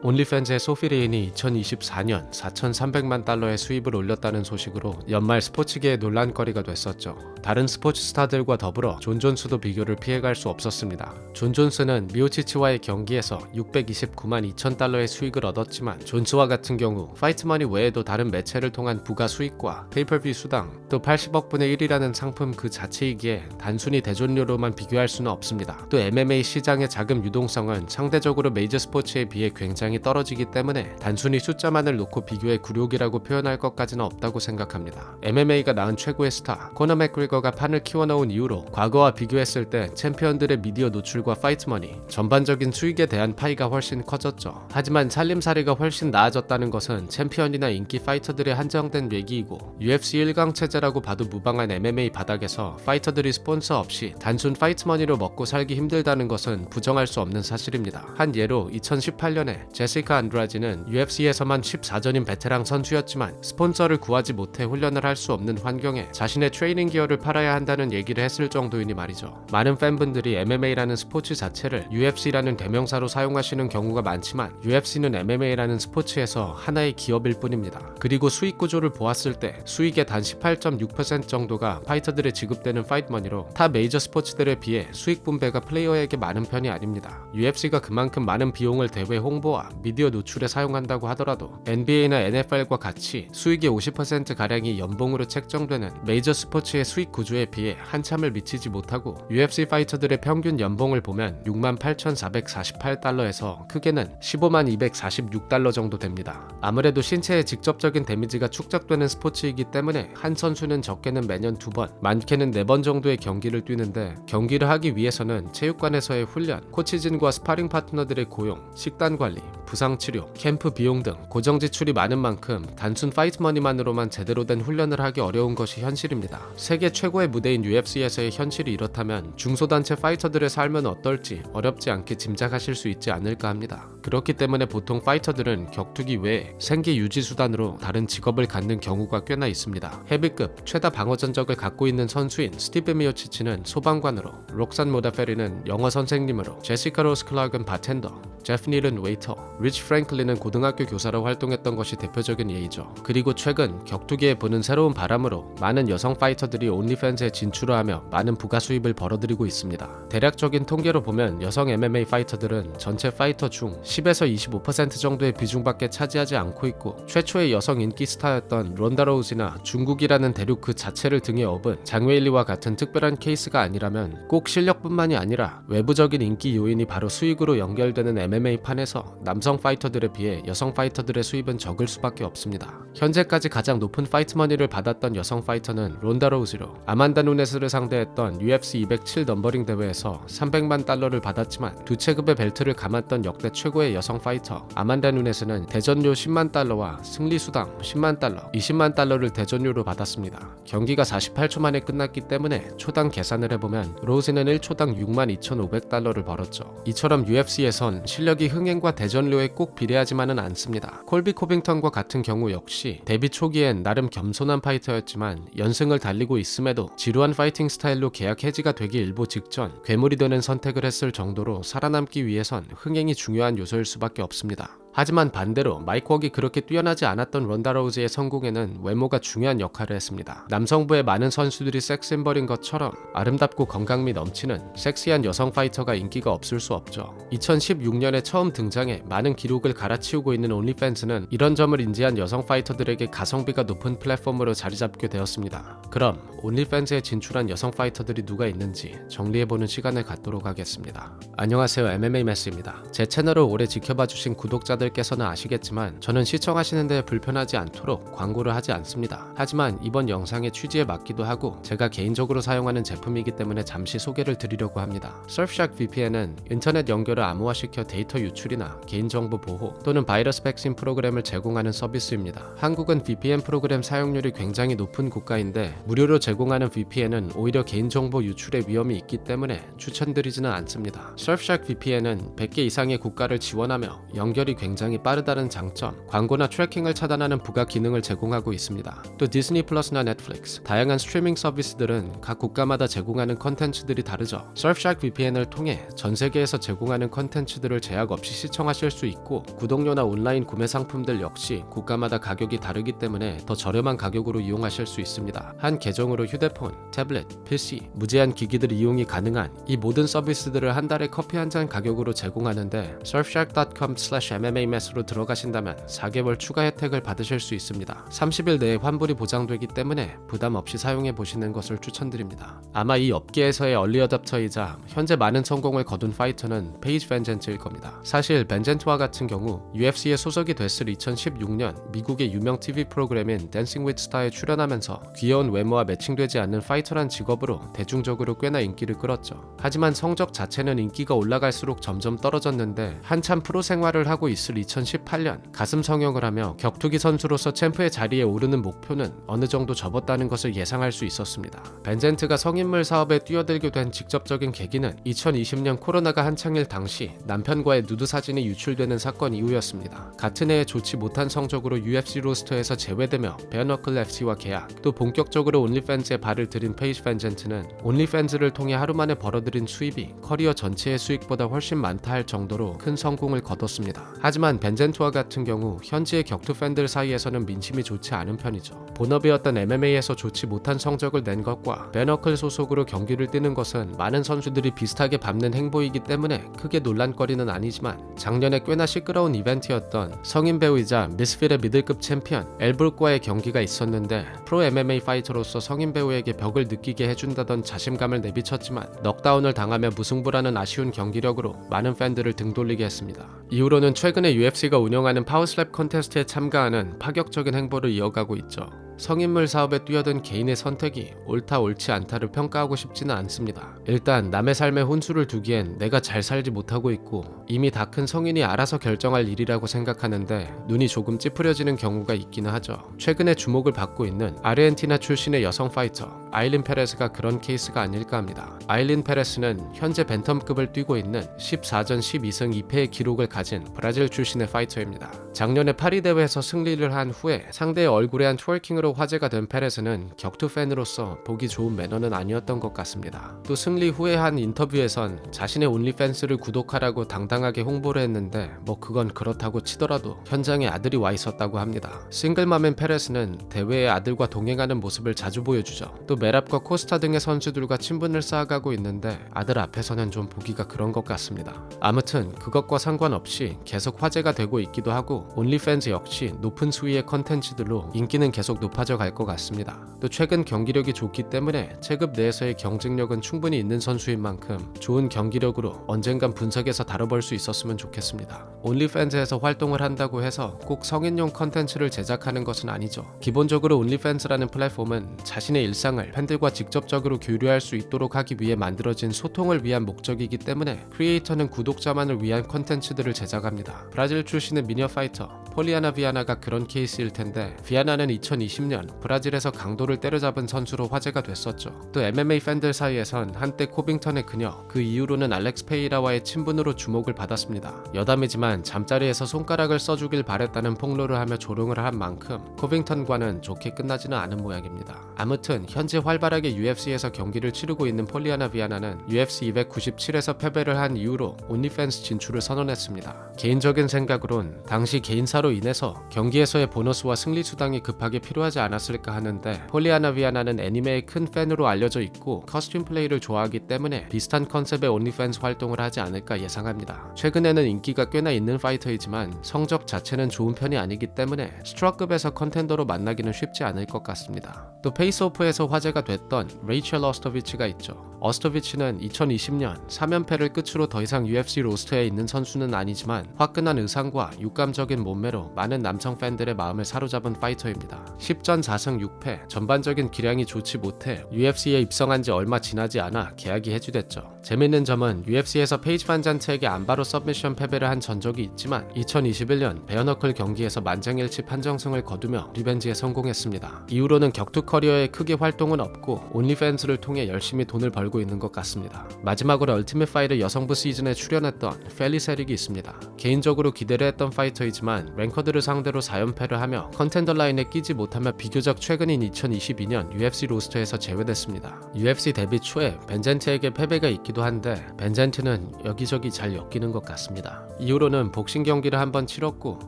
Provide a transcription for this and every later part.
온리팬즈의 소피리인이 2024년 4,300만 달러의 수입을 올렸다는 소식으로 연말 스포츠계의 논란거리가 됐었죠. 다른 스포츠 스타들과 더불어 존 존스도 비교를 피해갈 수 없었습니다. 존 존스는 미오치치와의 경기에서 629만 2천 달러의 수익을 얻었지만 존스와 같은 경우 파이트머니 외에도 다른 매체를 통한 부가 수익과 페이퍼뷰 수당, 또 80억 분의 1이라는 상품 그 자체이기에 단순히 대존료로만 비교할 수는 없습니다. 또 MMA 시장의 자금 유동성은 상대적으로 메이저 스포츠에 비해 굉장히 떨어지기 때문에 단순히 숫자만을 놓고 비교해 굴욕이라고 표현할 것까지는 없다고 생각합니다. MMA가 낳은 최고의 스타 코너 맥그리거가 판을 키워놓은 이후로 과거와 비교했을 때 챔피언들의 미디어 노출과 파이트머니, 전반적인 수익에 대한 파이가 훨씬 커졌죠. 하지만 살림살이가 훨씬 나아졌다는 것은 챔피언이나 인기 파이터들의 한정된 얘기이고 UFC 1강 체제라고 봐도 무방한 MMA 바닥에서 파이터들이 스폰서 없이 단순 파이트머니로 먹고 살기 힘들다는 것은 부정할 수 없는 사실입니다. 한 예로 2018년에 제시카 안드라지는 UFC에서만 14전인 베테랑 선수였지만 스폰서를 구하지 못해 훈련을 할 수 없는 환경에 자신의 트레이닝 기어를 팔아야 한다는 얘기를 했을 정도이니 말이죠. 많은 팬분들이 MMA라는 스포츠 자체를 UFC라는 대명사로 사용하시는 경우가 많지만 UFC는 MMA라는 스포츠에서 하나의 기업일 뿐입니다. 그리고 수익 구조를 보았을 때 수익의 단 18.6% 정도가 파이터들에 지급되는 파이트머니로 타 메이저 스포츠들에 비해 수익 분배가 플레이어에게 많은 편이 아닙니다. UFC가 그만큼 많은 비용을 대회 홍보와 미디어 노출에 사용한다고 하더라도 NBA나 NFL과 같이 수익의 50%가량이 연봉으로 책정되는 메이저 스포츠의 수익 구조에 비해 한참을 미치지 못하고 UFC 파이터들의 평균 연봉을 보면 68,448달러에서 크게는 152,246달러 정도 됩니다. 아무래도 신체에 직접적인 데미지가 축적되는 스포츠이기 때문에 한 선수는 적게는 매년 2번, 많게는 4번 정도의 경기를 뛰는데 경기를 하기 위해서는 체육관에서의 훈련, 코치진과 스파링 파트너들의 고용, 식단 관리, 부상 치료, 캠프 비용 등 고정 지출이 많은 만큼 단순 파이트머니만으로만 제대로 된 훈련을 하기 어려운 것이 현실입니다. 세계 최고의 무대인 UFC에서의 현실이 이렇다면 중소단체 파이터들의 삶은 어떨지 어렵지 않게 짐작하실 수 있지 않을까 합니다. 그렇기 때문에 보통 파이터들은 격투기 외에 생계 유지 수단으로 다른 직업을 갖는 경우가 꽤나 있습니다. 헤비급 최다 방어 전적을 갖고 있는 선수인 스티브 미오치치는 소방관으로, 록산 모다페리는 영어 선생님으로, 제시카 로스 클락은 바텐더, 제프 닐은 웨이터, 리치 프랭클린은 고등학교 교사로 활동했던 것이 대표적인 예이죠. 그리고 최근 격투기에 부는 새로운 바람으로 많은 여성 파이터들이 온리팬스에 진출을 하며 많은 부가 수입을 벌어들이고 있습니다. 대략적인 통계로 보면 여성 MMA 파이터들은 전체 파이터 중 10에서 25% 정도의 비중밖에 차지하지 않고 있고 최초의 여성 인기 스타였던 론다 로우지나 중국이라는 대륙 그 자체를 등에 업은 장웨일리와 같은 특별한 케이스가 아니라면 꼭 실력뿐만이 아니라 외부적인 인기 요인이 바로 수익으로 연결되는 MMA 판에서 남성 파이터들에 비해 여성 파이터들의 수입은 적을 수밖에 없습니다. 현재까지 가장 높은 파이트머니를 받았던 여성 파이터는 론다 로우지로 아만다 누네스를 상대했던 UFC 207 넘버링 대회에서 300만 달러를 받았지만 두 체급의 벨트를 감았던 역대 최고의 여성 파이터 아만다 누네스는 대전료 10만 달러와 승리 수당 10만 달러, 20만 달러를 대전료로 받았습니다. 경기가 48초 만에 끝났기 때문에 초당 계산을 해보면 로우지는 1초당 62,500달러를 벌었죠. 이처럼 UFC에선 실력이 흥행과 대전료에 꼭 비례하지만은 않습니다. 콜비 코빙턴과 같은 경우 역시 데뷔 초기엔 나름 겸손한 파이터였지만 연승을 달리고 있음에도 지루한 파이팅 스타일로 계약 해지가 되기 일보 직전 괴물이 되는 선택을 했을 정도로 살아남기 위해선 흥행이 중요한 요소일 수밖에 없습니다. 하지만 반대로 마이크 웍이 그렇게 뛰어나지 않았던 론다 로우즈의 성공에는 외모가 중요한 역할을 했습니다. 남성부의 많은 선수들이 섹스임벌인 것처럼 아름답고 건강미 넘치는 섹시한 여성 파이터가 인기가 없을 수 없죠. 2016년에 처음 등장해 많은 기록을 갈아치우고 있는 온리팬스는 이런 점을 인지한 여성 파이터들에게 가성비가 높은 플랫폼으로 자리잡게 되었습니다. 그럼 온리팬스에 진출한 여성 파이터들이 누가 있는지 정리해보는 시간을 갖도록 하겠습니다. 안녕하세요, MMA 매스입니다. 제 채널을 오래 지켜봐주신 구독자들께서는 아시겠지만 저는 시청하시는데 불편하지 않도록 광고를 하지 않습니다. 하지만 이번 영상의 취지에 맞기도 하고 제가 개인적으로 사용하는 제품이기 때문에 잠시 소개를 드리려고 합니다. Surfshark VPN은 인터넷 연결을 암호화시켜 데이터 유출이나 개인정보 보호 또는 바이러스 백신 프로그램을 제공하는 서비스입니다. 한국은 VPN 프로그램 사용률이 굉장히 높은 국가인데 무료로 제공하는 VPN은 오히려 개인정보 유출의 위험이 있기 때문에 추천드리지는 않습니다. Surfshark VPN은 100개 이상의 국가를 지원하며 연결이 굉장히 굉장히 빠르다는 장점, 광고나 트래킹을 차단하는 부가 기능을 제공하고 있습니다. 또 디즈니 플러스나 넷플릭스, 다양한 스트리밍 서비스들은 각 국가마다 제공하는 컨텐츠들이 다르죠. 서프샤크 VPN을 통해 전 세계에서 제공하는 컨텐츠들을 제약 없이 시청하실 수 있고, 구독료나 온라인 구매 상품들 역시 국가마다 가격이 다르기 때문에 더 저렴한 가격으로 이용하실 수 있습니다. 한 계정으로 휴대폰, 태블릿, PC, 무제한 기기들 이용이 가능한 이 모든 서비스들을 한 달에 커피 한 잔 가격으로 제공하는데, surfshark.com/MMAMAS로 들어가신다면 4개월 추가 혜택을 받으실 수 있습니다. 30일 내에 환불이 보장되기 때문에 부담 없이 사용해 보시는 것을 추천드립니다. 아마 이 업계에서의 얼리 어답터이자 현재 많은 성공을 거둔 파이터는 페이지 벤젠트일 겁니다. 사실 벤젠트와 같은 경우 UFC에 소속이 됐을 2016년 미국의 유명 TV 프로그램인 댄싱 위드 스타에 출연하면서 귀여운 외모와 매칭되지 않는 파이터란 직업으로 대중적으로 꽤나 인기를 끌었죠. 하지만 성적 자체는 인기가 올라갈수록 점점 떨어졌는데, 한참 프로 생활을 하고 있을 2018년 가슴 성형을 하며 격투기 선수로서 챔프의 자리에 오르는 목표는 어느 정도 접었다는 것을 예상할 수 있었습니다. 벤젠트가 성인물 사업에 뛰어들게 된 직접적인 계기는 2020년 코로나가 한창일 당시 남편과의 누드 사진이 유출되는 사건 이후였습니다. 같은 해에 좋지 못한 성적으로 UFC 로스터에서 제외되며 베어너클 FC와 계약, 또 본격적으로 온리팬즈에 발을 들인 페이지 벤젠트는 온리팬즈를 통해 하루 만에 벌어들인 수입이 커리어 전체의 수익보다 훨씬 많다 할 정도로 큰 성공을 거뒀습니다. 하지만 벤젠트와 같은 경우 현지의 격투 팬들 사이에서는 민심이 좋지 않은 편이죠. 본업이었던 MMA에서 좋지 못한 성적을 낸 것과 베어너클 소속으로 경기를 뛰는 것은 많은 선수들이 비슷하게 밟는 행보이기 때문에 크게 논란거리는 아니지만, 작년에 꽤나 시끄러운 이벤트였던 성인 배우이자 미스필의 미들급 챔피언 엘브룩과의 경기가 있었는데, 프로 MMA 파이터로서 성인 배우에게 벽을 느끼게 해준다던 자신감을 내비쳤지만 넉다운을 당하며 무승부라는 아쉬운 경기력으로 많은 팬들을 등돌리게 했습니다. 이후로는 최근에 UFC가 운영하는 파워슬랩 콘테스트에 참가하는 파격적인 행보를 이어가고 있죠. 성인물 사업에 뛰어든 개인의 선택이 옳다 옳지 않다를 평가하고 싶지는 않습니다. 일단 남의 삶에 혼수를 두기엔 내가 잘 살지 못하고 있고 이미 다 큰 성인이 알아서 결정할 일이라고 생각하는데, 눈이 조금 찌푸려지는 경우가 있기는 하죠. 최근에 주목을 받고 있는 아르헨티나 출신의 여성 파이터 아일린 페레스가 그런 케이스가 아닐까 합니다. 아일린 페레스는 현재 벤텀급을 뛰고 있는 14전 12승 2패의 기록을 가진 브라질 출신의 파이터입니다. 작년에 파리 대회에서 승리를 한 후에 상대의 얼굴에 한 트월킹으로 화제가 된 페레스는 격투 팬으로서 보기 좋은 매너는 아니었던 것 같습니다. 또 승리 후에 한 인터뷰에선 자신의 온리팬스를 구독하라고 당당하게 홍보를 했는데, 뭐 그건 그렇다고 치더라도 현장에 아들이 와 있었다고 합니다. 싱글맘인 페레스는 대회에 아들과 동행하는 모습을 자주 보여주죠. 또 메랍과 코스타 등의 선수들과 친분을 쌓아가고 있는데 아들 앞에서는 좀 보기가 그런 것 같습니다. 아무튼 그것과 상관없이 계속 화제가 되고 있기도 하고, 온리팬즈 역시 높은 수위의 컨텐츠들로 인기는 계속 높아져 갈 것 같습니다. 또 최근 경기력이 좋기 때문에 체급 내에서의 경쟁력은 충분히 있는 선수인 만큼 좋은 경기력으로 언젠간 분석해서 다뤄볼 수 있었으면 좋겠습니다. 온리팬즈에서 활동을 한다고 해서 꼭 성인용 컨텐츠를 제작하는 것은 아니죠. 기본적으로 온리팬즈라는 플랫폼은 자신의 일상을 팬들과 직접적으로 교류할 수 있도록 하기 위해 만들어진 소통을 위한 목적이기 때문에 크리에이터는 구독자만을 위한 컨텐츠들을 제작합니다. 브라질 출신의 미녀 파이터 폴리아나 비아나가 그런 케이스일 텐데, 비아나는 2020년 브라질에서 강도를 때려잡은 선수로 화제가 됐었죠. 또 MMA 팬들 사이에선 한때 코빙턴의 그녀, 그 이후로는 알렉스 페이라와의 친분으로 주목을 받았습니다. 여담이지만 잠자리에서 손가락을 써주길 바랬다는 폭로를 하며 조롱을 한 만큼 코빙턴과는 좋게 끝나지는 않은 모양입니다. 아무튼 현재 활발하게 UFC에서 경기를 치르고 있는 폴리아나 비아나는 UFC 297에서 패배를 한 이후로 온리팬스 진출을 선언했습니다. 개인적인 생각으론 당시 개인사로 인해서 경기에서의 보너스와 승리 수당이 급하게 필요하지 않았을까 하는데, 폴리아나 비아나는 애니메의 큰 팬으로 알려져 있고 커스튬 플레이를 좋아하기 때문에 비슷한 컨셉의 온리팬스 활동을 하지 않을까 예상합니다. 최근에는 인기가 꽤나 있는 파이터이지만 성적 자체는 좋은 편이 아니기 때문에 스트럭급에서 컨텐더로 만나기는 쉽지 않을 것 같습니다. 또 페이스오프에서 화제가 됐던 레이첼 어스터비치가 있죠. 어스터비치는 2020년 3연패를 끝으로 더 이상 UFC 로스터에 있는 선수는 아니지만 화끈한 의상과 육감적인 몸매로 많은 남성 팬들의 마음을 사로잡은 파이터입니다. 10전 4승 6패, 전반적인 기량이 좋지 못해 UFC에 입성한 지 얼마 지나지 않아 계약이 해지됐죠. 재밌는 점은 UFC에서 페이지 반잔트에게 안바로 서브미션 패배를 한 전적이 있지만 2021년 베어너클 경기에서 만장일치 판정승을 거두며 리벤지에 성공했습니다. 이후로는 격투 커리어에 크게 활동은 없고 온리팬스를 통해 열심히 돈을 벌고 있는 것 같습니다. 마지막으로 얼티밋 파이터 여성부 시즌에 출연했던 펠리스 헤릭이 있습니다. 개인적으로 기대를 했던 파이터이지만 랭커들을 상대로 4연패를 하며 컨텐더 라인에 끼지 못하며 비교적 최근인 2022년 UFC 로스터에서 제외됐습니다. UFC 데뷔 초에 벤젠트에게 패배가 있기도 한데 벤젠트는 여기저기 잘 엮이는 것 같습니다. 이후로는 복싱 경기를 한번 치렀고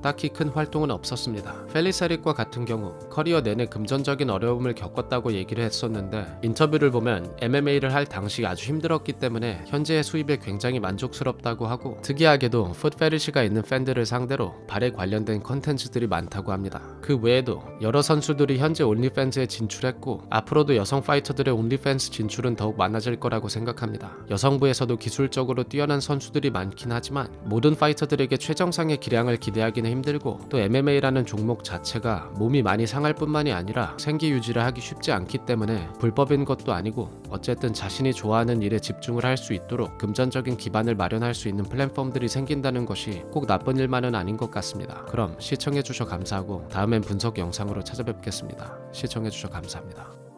딱히 큰 활동은 없었습니다. 펠리스 헤릭과 같은 경우 커리어 내내 금전적인 어려움을 겪었다고 얘기를 했었는데 인터뷰를 보면 MMA를 할 당시 아주 힘들었기 때문에 현재의 수입에 굉장히 만족스럽다고 하고 특이하게도 풋 페리시가 있는 팬들을 상대로 발에 관련된 컨텐츠들이 많다고 합니다. 그 외에도 여러 선수들이 현재 온리팬스에 진출했고 앞으로도 여성 파이터들의 온리팬스 진출은 더욱 많아질 거라고 생각합니다. 여성부에서도 기술적으로 뛰어난 선수들이 많긴 하지만 모든 파이터들에게 최정상의 기량을 기대하기는 힘들고 또 MMA라는 종목 자체가 몸이 많이 상할 뿐만이 아니라 생기 유지를 하기 쉽지 않기 때문에 불법인 것도 아니고 어쨌든 자신이 좋아하는 일에 집중을 할 수 있도록 금전적인 기반을 마련할 수 있는 플랫폼들이 생긴다는 것이 꼭 나쁜 일만은 아닌 것 같습니다. 그럼 시청해주셔서 감사하고 다음엔 분석 영상으로 찾아뵙겠습니다. 시청해주셔서 감사합니다.